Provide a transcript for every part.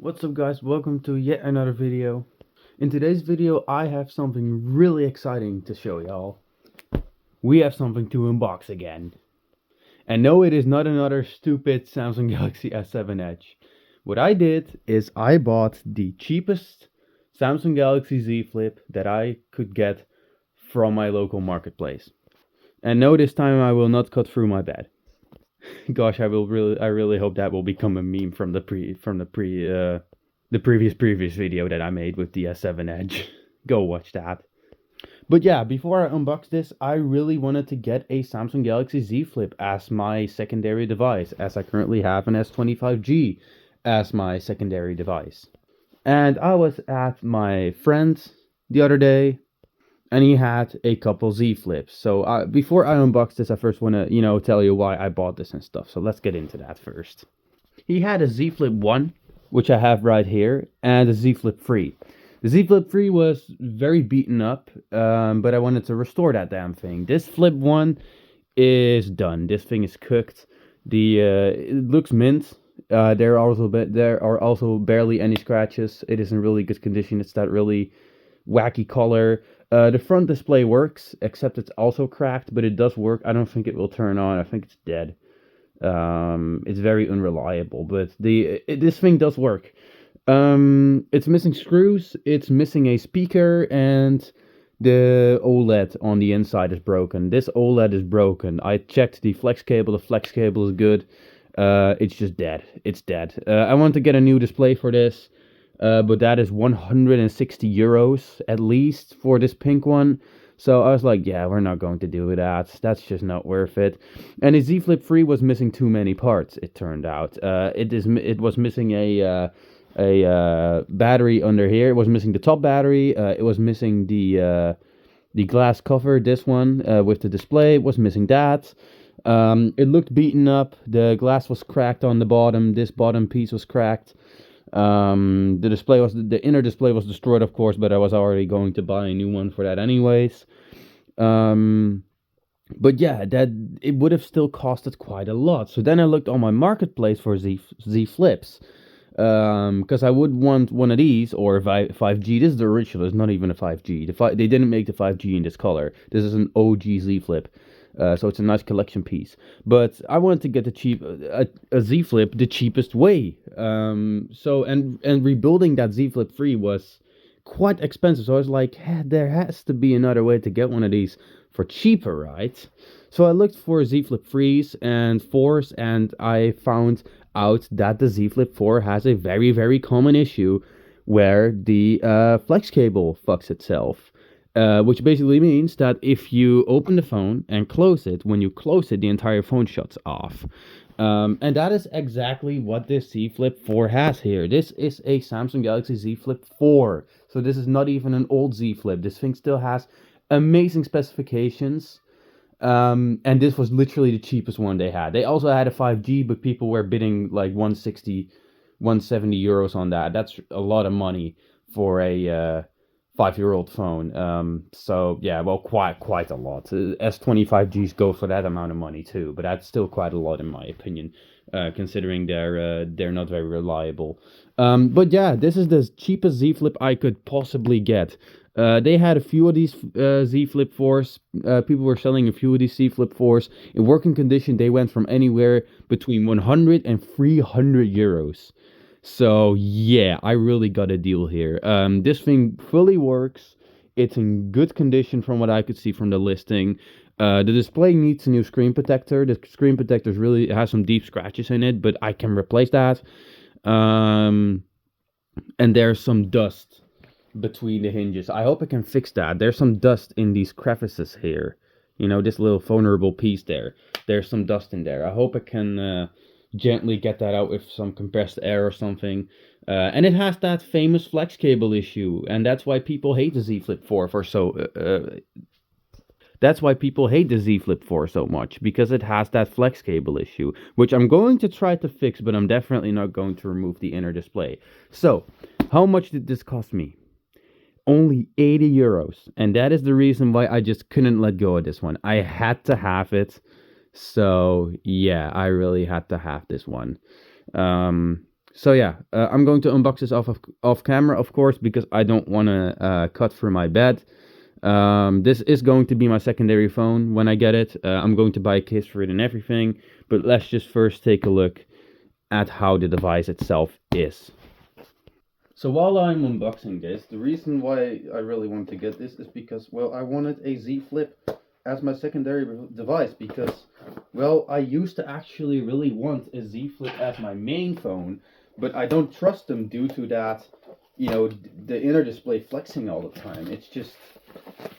What's up guys, welcome to yet another video. In today's video I have something really exciting to show y'all. We have something to unbox again. And no, it is not another stupid Samsung Galaxy S7 Edge. What I did is I bought the cheapest Samsung Galaxy Z Flip that I could get from my local marketplace. And no, this time I will not cut through my bed. Gosh, I really hope that will become a meme from the previous video that I made with the S7 Edge. Go watch that. But yeah, before I unbox this, I really wanted to get a Samsung Galaxy Z Flip as my secondary device, as I currently have an S25G as my secondary device. And I was at my friend's the other day, and he had a couple Z Flips. So before I unbox this, I first want to, tell you why I bought this and stuff. So let's get into that first. He had a Z Flip 1, which I have right here, and a Z Flip 3. The Z Flip 3 was very beaten up, but I wanted to restore that damn thing. This Flip 1 is done. This thing is cooked. It looks mint. There are also barely any scratches. It is in really good condition. It's that really wacky color. The front display works, except it's also cracked, but it does work. I don't think it will turn on. I think it's dead. It's very unreliable, but this thing does work. It's missing screws, it's missing a speaker, and the OLED on the inside is broken. This OLED is broken. I checked the flex cable. The flex cable is good. It's just dead. It's dead. I want to get a new display for this, but that is 160 euros at least for this pink one. So I was like, yeah, we're not going to do that. That's just not worth it. And the Z Flip 3 was missing too many parts, it turned out. It was missing a battery under here. It was missing the top battery. It was missing the glass cover, this one, with the display. It was missing that. It looked beaten up. The glass was cracked on the bottom. This bottom piece was cracked. The inner display was destroyed, of course, but I was already going to buy a new one for that anyways. But yeah, that it would have still costed quite a lot. So then I looked on my marketplace for Z Flips, because I would want one of these or a 5G. This is the original. It's not even a 5G. They didn't make the 5G in this color. This is an OG Z Flip. So it's a nice collection piece. But I wanted to get a Z Flip the cheapest way. And rebuilding that Z Flip 3 was quite expensive. So I was like, there has to be another way to get one of these for cheaper, right? So I looked for Z Flip 3s and 4s, and I found out that the Z Flip 4 has a very, very common issue where the flex cable fucks itself. Which basically means that if you open the phone and close it, when you close it, the entire phone shuts off. And that is exactly what this Z Flip 4 has here. This is a Samsung Galaxy Z Flip 4. So this is not even an old Z Flip. This thing still has amazing specifications. And this was literally the cheapest one they had. They also had a 5G, but people were bidding like 160, 170 euros on that. That's a lot of money for a 5-year-old phone. So yeah, well, quite a lot. S25Gs go for that amount of money too, but that's still quite a lot in my opinion, considering they're not very reliable. But yeah, this is the cheapest Z Flip I could possibly get. They had a few of these Z Flip 4s. People were selling a few of these Z Flip 4s. In working condition, they went from anywhere between 100 and 300 euros. So yeah, I really got a deal here. This thing fully works. It's in good condition from what I could see from the listing. The display needs a new screen protector. The screen protector really has some deep scratches in it, but I can replace that. And there's some dust between the hinges. I hope I can fix that. There's some dust in these crevices here. You know, this little vulnerable piece there. There's some dust in there. I hope I can gently get that out with some compressed air or something. And it has that famous flex cable issue, and that's why people hate the Z Flip 4 for so. That's why people hate the Z Flip 4 so much, because it has that flex cable issue, which I'm going to try to fix, but I'm definitely not going to remove the inner display. So, how much did this cost me? Only 80 euros, and that is the reason why I just couldn't let go of this one. I had to have it. So yeah, I really had to have this one. So yeah, I'm going to unbox this off camera, of course, because I don't want to cut through my bed. This is going to be my secondary phone when I get it. I'm going to buy a case for it and everything. But let's just first take a look at how the device itself is. So while I'm unboxing this, the reason why I really want to get this is because, well, I wanted a Z Flip as my secondary device because, well, I used to actually really want a Z Flip as my main phone, but I don't trust them due to that, the inner display flexing all the time. It's just,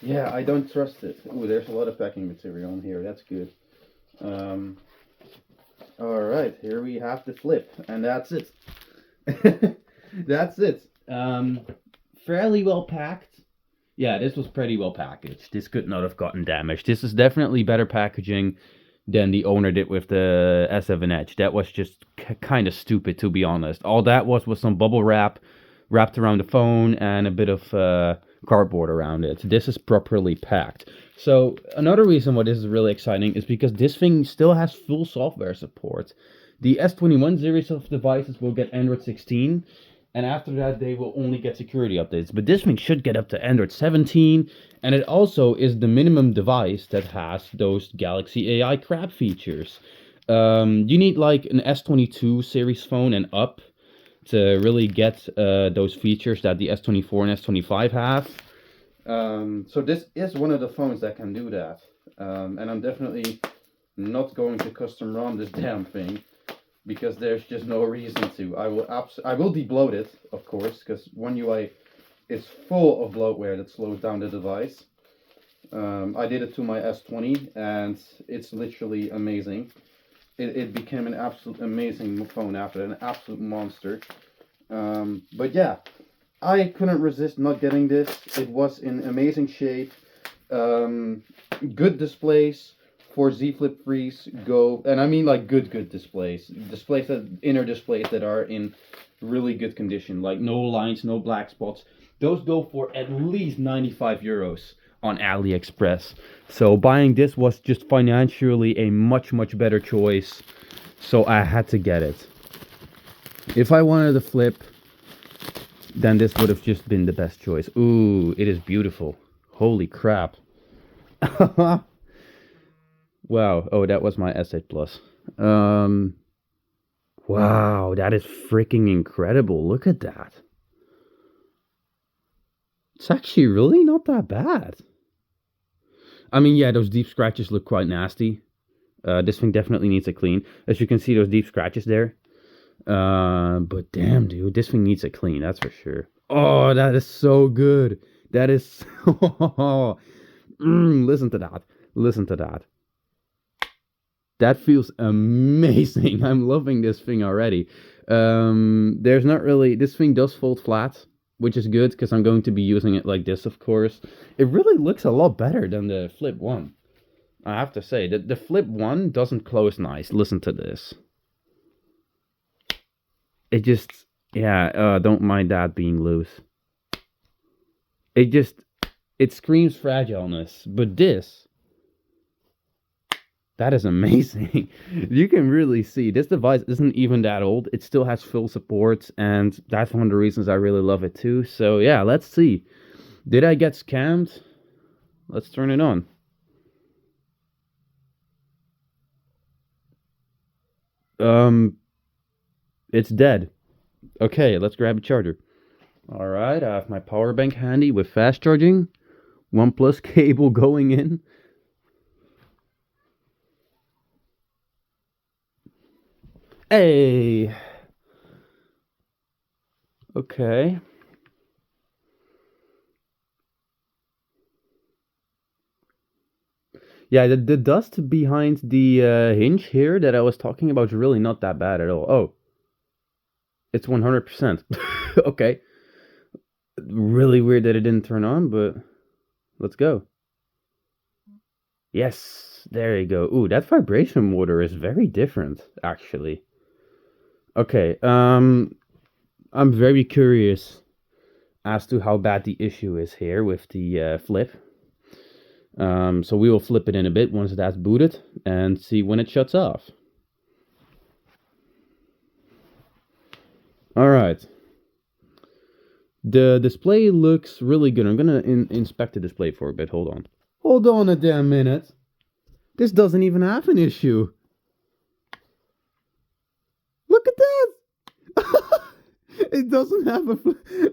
yeah, I don't trust it. Ooh, there's a lot of packing material in here. That's good. Um, all right, here we have the Flip, and that's it. That's it. Fairly well packed. Yeah, this was pretty well packaged. This could not have gotten damaged. This is definitely better packaging than the owner did with the S7 Edge. That was just kind of stupid, to be honest. All that was some bubble wrap wrapped around the phone and a bit of cardboard around it. This is properly packed. So another reason why this is really exciting is because this thing still has full software support. The S21 series of devices will get Android 16, and after that they will only get security updates. But this thing should get up to Android 17, and it also is the minimum device that has those Galaxy AI crap features. You need like an S22 series phone and up to really get those features that the S24 and S25 have. So this is one of the phones that can do that. And I'm definitely not going to custom ROM this damn thing because there's just no reason to. I will debloat it, of course, because One UI is full of bloatware that slows down the device. I did it to my S20 and it's literally amazing. It became an absolute amazing phone after, an absolute monster. But yeah, I couldn't resist not getting this. It was in amazing shape. Good displays for Z Flip 3s go, and I mean like good displays. Inner displays that are in really good condition, like no lines, no black spots. Those go for at least 95 euros on AliExpress. So buying this was just financially a much better choice. So I had to get it. If I wanted a Flip, then this would have just been the best choice. Ooh, it is beautiful. Holy crap. Wow. Oh, that was my S8 Plus. Wow, that is freaking incredible. Look at that. It's actually really not that bad. I mean, yeah, those deep scratches look quite nasty. This thing definitely needs a clean. As you can see, those deep scratches there. But damn, dude, this thing needs a clean. That's for sure. Oh, that is so good. That is. Listen to that. Listen to that. That feels amazing. I'm loving this thing already. There's not really. This thing does fold flat, which is good because I'm going to be using it like this, of course. It really looks a lot better than the Flip 1. I have to say that the Flip 1 doesn't close nice. Listen to this. It just, yeah, don't mind that being loose. It screams fragileness. But this, that is amazing. You can really see this device isn't even that old. It still has full support, and that's one of the reasons I really love it too. So yeah, let's see. Did I get scammed? Let's turn it on. It's dead. Okay, let's grab a charger. All right, I have my power bank handy with fast charging. OnePlus cable going in. Hey. Okay. Yeah, the dust behind the hinge here that I was talking about is really not that bad at all. Oh, it's 100%. Okay. Really weird that it didn't turn on, but let's go. Yes, there you go. Ooh, that vibration motor is very different, actually. Okay, I'm very curious as to how bad the issue is here with the Flip. So we will flip it in a bit once that's booted and see when it shuts off. All right. The display looks really good. I'm gonna inspect the display for a bit. Hold on. Hold on a damn minute. This doesn't even have an issue. Look at that! It doesn't have a.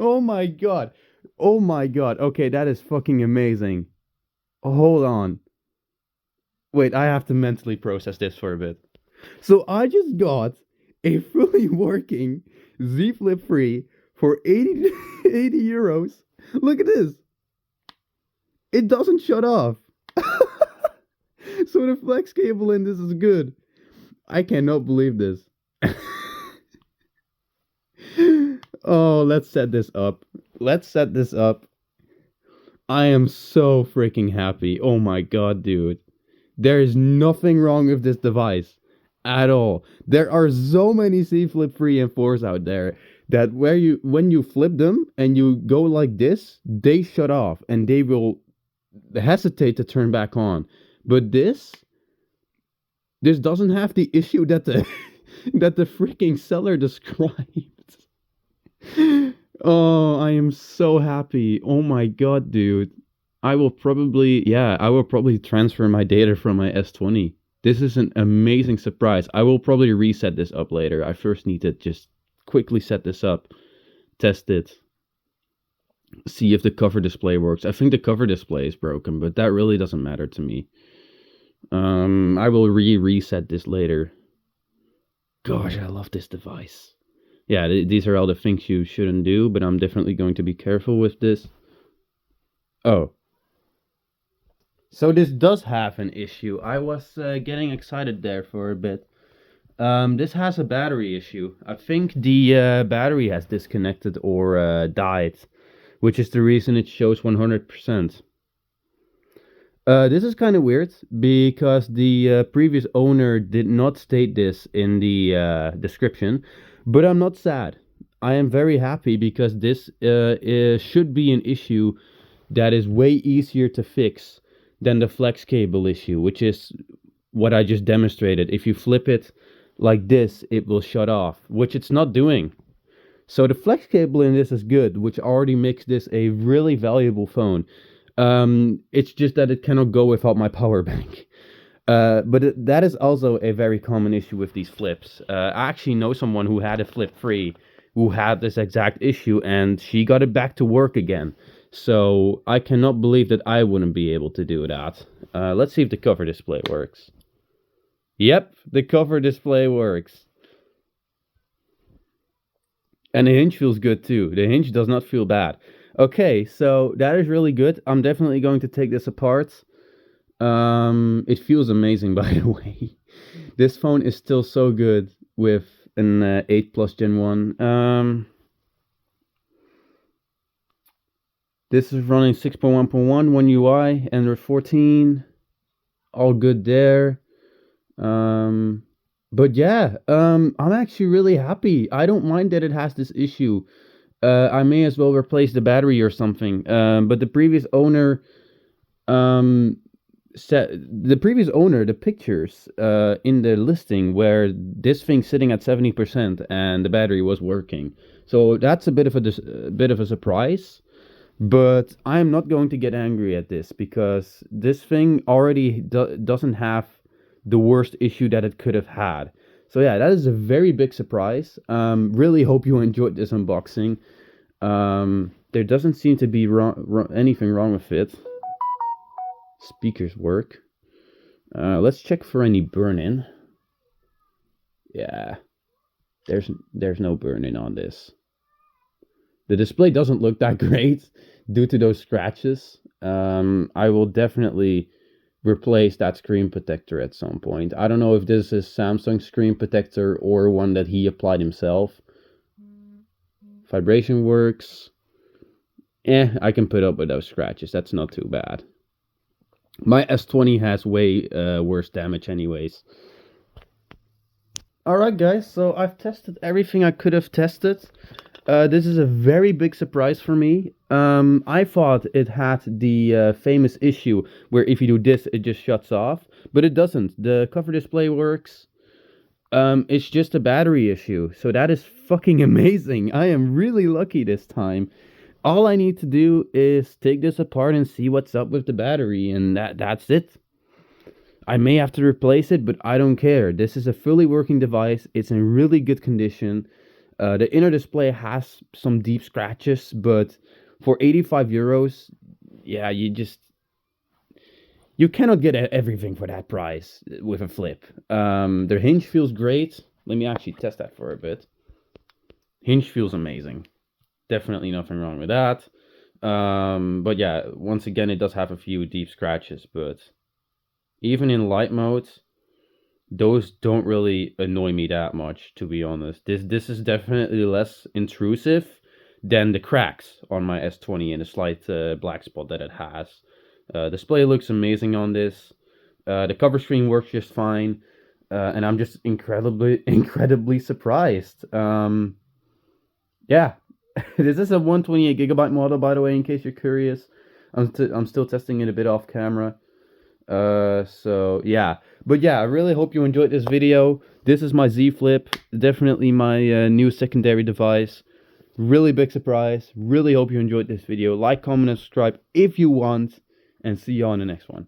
Oh my god. Oh my god. Okay, that is fucking amazing. Hold on. Wait, I have to mentally process this for a bit. So I just got a fully working Z Flip 3 for 80, 80 euros. Look at this. It doesn't shut off. So the flex cable in this is good. I cannot believe this. Oh, let's set this up. Let's set this up. I am so freaking happy. Oh my god, dude. There is nothing wrong with this device at all. There are so many Z Flip 3 and 4s out there that when you flip them and you go like this, they shut off and they will hesitate to turn back on. But this doesn't have the issue that the that the freaking seller described. Oh, I am so happy. Oh my god, dude. I will probably transfer my data from my S20. This is an amazing surprise. I will probably reset this up later. I first need to just quickly set this up, test it, see if the cover display works. I think the cover display is broken, but that really doesn't matter to me. I will reset this later. Gosh, I love this device. Yeah, these are all the things you shouldn't do, but I'm definitely going to be careful with this. Oh. So this does have an issue. I was getting excited there for a bit. This has a battery issue. I think the battery has disconnected or died, which is the reason it shows 100%. This is kind of weird because the previous owner did not state this in the description, but I'm not sad. I am very happy because this should be an issue that is way easier to fix than the flex cable issue, which is what I just demonstrated. If you flip it like this, it will shut off, which it's not doing. So the flex cable in this is good, which already makes this a really valuable phone. It's just that it cannot go without my power bank. That is also a very common issue with these flips. I actually know someone who had a Flip 3 who had this exact issue and she got it back to work again. So I cannot believe that I wouldn't be able to do that. Let's see if the cover display works. Yep, the cover display works. And the hinge feels good too. The hinge does not feel bad. Okay, so that is really good. I'm definitely going to take this apart. It feels amazing, by the way. This phone is still so good with an 8 Plus Gen 1. This is running 6.1.1, One UI, Android 14. All good there. But yeah, I'm actually really happy. I don't mind that it has this issue. I may as well replace the battery or something. But the previous owner, the pictures in the listing where this thing's sitting at 70% and the battery was working. So that's a bit of a surprise. But I am not going to get angry at this because this thing already doesn't have the worst issue that it could have had. So yeah, that is a very big surprise. Really hope you enjoyed this unboxing. There doesn't seem to be anything wrong with it. Speakers work. Let's check for any burn-in. Yeah, there's no burn-in on this. The display doesn't look that great due to those scratches. I will definitely replace that screen protector at some point. I don't know if this is Samsung screen protector or one that he applied himself. Vibration works. I can put up with those scratches. That's not too bad. My S20 has way worse damage anyways. Alright guys, so I've tested everything I could have tested. This is a very big surprise for me. I thought it had the famous issue where if you do this, it just shuts off. But it doesn't. The cover display works. It's just a battery issue. So that is fucking amazing. I am really lucky this time. All I need to do is take this apart and see what's up with the battery, and that's it. I may have to replace it, but I don't care. This is a fully working device. It's in really good condition. The inner display has some deep scratches, but for 85 euros, yeah, you cannot get everything for that price with a flip. Their hinge feels great. Let me actually test that for a bit. Hinge feels amazing. Definitely nothing wrong with that. But yeah, once again, it does have a few deep scratches, but even in light mode, those don't really annoy me that much, to be honest. This is definitely less intrusive than the cracks on my S20 and the slight black spot that it has. Display looks amazing on this. The cover screen works just fine, and I'm just incredibly surprised. Yeah, this is a 128 GB model, by the way, in case you're curious. I'm still testing it a bit off camera. So yeah, but yeah, I really hope you enjoyed this video. This is my Z Flip, definitely my new secondary device. Really big surprise. Really hope you enjoyed this video. Like, comment, and subscribe if you want, and see you on the next one.